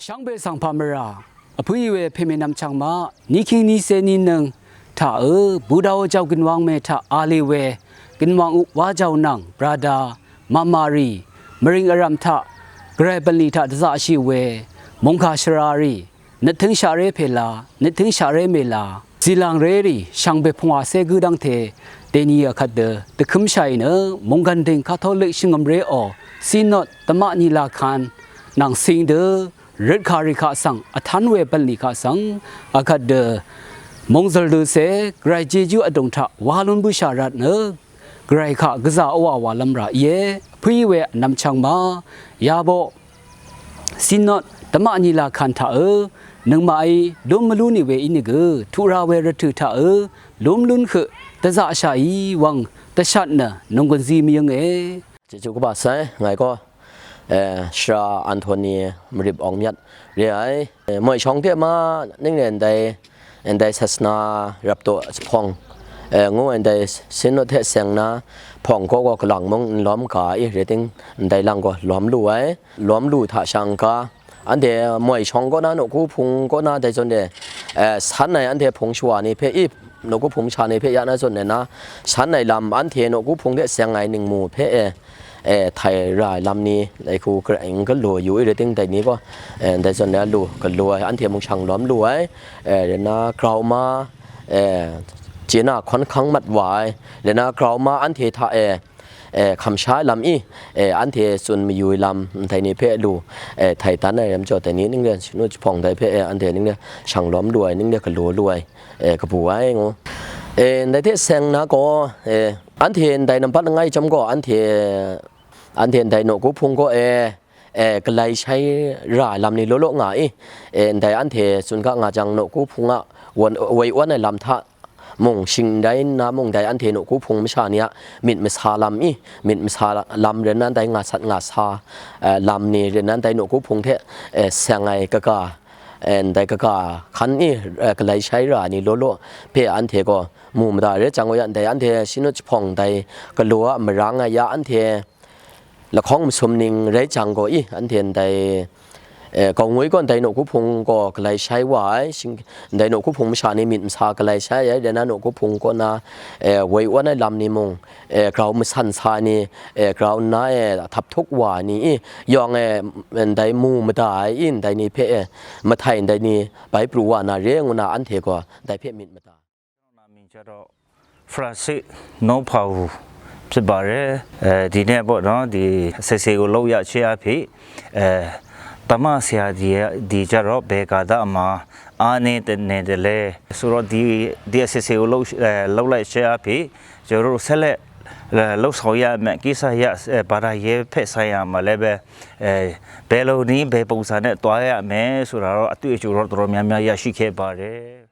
ช่างเบสังพามราผู้ยิ่งเวเพเมนำช่างมานิคินิเซนินึงถ้าบูดาวเจ้ากินวังเมถ้าอาลีเวกินวังอุวาเจ้านังบราดามามารีมริงอรัมทะเกรบันลีทะดะซาชิเวมงคาชรารีนึกถึงชาเรเพลานึกถึงชาเรเมลาจีลังเรรีช่างเบพงอาเซกุดังเทเดนียขัดเดตะคุมชัยเนมงกันเด้งคาทอลิกชิงอมเรอซีนอตตมะนีลาคันนางสิงเดรัดคาริคาสังอัฐานเวบันลีคาสังอาคัดเดมงซลดูเซไกรเจจูอดงทะวาลุนบุชารัตเนไกรขากษาอวาวาลัมราเยผู้เวนำช่างมายาโบสินอตตมะนีลาคันทะนึงมาลุมลุนิเวอินิกทุราเวรทุทะลุมลุนคือตะซาชาอีวังตะชัดนะนงกันซีมียังจะจุกบาสไงก็ชาอันโทนีมริบองยัดเรียมวยช่องเทียมานึ่งเอนได้ศาสนารับตัวพองงูเอนได้สินเทเสียงนะพองก็กำลังมองล้อมกายเรติงได้ลังก็ล้อมลู่ท่าช่างกาอันเดียมวยช่องก็น่านกูพุงก็น่าได้จนเดสันในอันเดียพงชัวนี่เพื่อนกูพุงชาในเพื่อยานะจนเดนะสันในลำอันเทียนกูพุงเดเสียงไงหนึ่งหมู่เพื่อไทยรายลำนี้ไอ้ครูกระเองก็รัวอยู่ไอ้เรื่องแต่นี้ก็แต่ส่วนนี้รัวก็รัวอันเทียมงช่างล้อมรัวเดี๋ยวนะกล่าวมาเจียน่าค่อนข้างมัดไหวเดี๋ยวนะกล่าวมาอันเทียท่าคำใช้ลำอีอันเทียส่วนมีอยู่ลำไทยนี้เพื่อรัวไทยตันในลำจอแต่นี้นึงเดียวนู่นผ่องไทยเพื่ออันเทียนึงเดียวช่างล้อมรวยนึงเดียวก็รัวรวยกระปุกไอ้งูในที่เสียงนะก็อันเทียนได้นำพัดง่ายจำก็อันเทียนได้หนูกูพุงก็ก็เลยใช้รายลำนี้โลง่ายได้อันเทียส่วนก็งาจังหนูกูพุงวันไว้วันในลำท่ามงชิงได้นะมงได้อันเทียหนูกูพุงไม่ใช่เนี่ยมิดมิสาลำมิดมิสาลำเรนนั้นได้งาสัตงาซาลำนี้เรนนั้นได้หนูกูพุงเทเสียงไงก็ได้ก็ขันนี่ก็เลยใช้รายนี้โลเพื่ออันเทียก็มุมได้เรื่องจังว่าได้อันเทียชินุชพองได้ก็รู้ว่ามันรังยาอันเทียแล้วของสมนิงได้จังก็อันเทียนได้กองไว้ก่อนได้หนูกุพงก็เลยใช้ไว้ได้หนูกุพงชาในมิตรสาก็เลยใช้เดี๋ยวนั้นหนูกุพงก็น่าไว้ว่าในลำนี้มงเราไม่สันสานี่เราหน้าทับทุกว่านี่ยองได้มูมาได้ได้นี่เพ่มาไทยได้นี่ไปปลูกว่าน่าเรื่องน่าอันเทก็ได้เพ่มิตรมาได้มินจะรอฟรานซิโนพาวสบายดีเนี่ยบอกเนาะดีเสียก็เล่าอยากเชื่อพี่ตามาเสียดีจะรอเบกาดามาอันนี้เนี่ยเลยสุดดีเสียก็เล่าเลยเชื่อพี่จะรู้เสร็จแล้วสอยแม่กิสายปารายเพศสายมาเลยเบลล์นี้เบลล์ปุ่งสันเนี่ยตัวแม่สุดเราตุยจุดรถรถมียาชิเคบาร์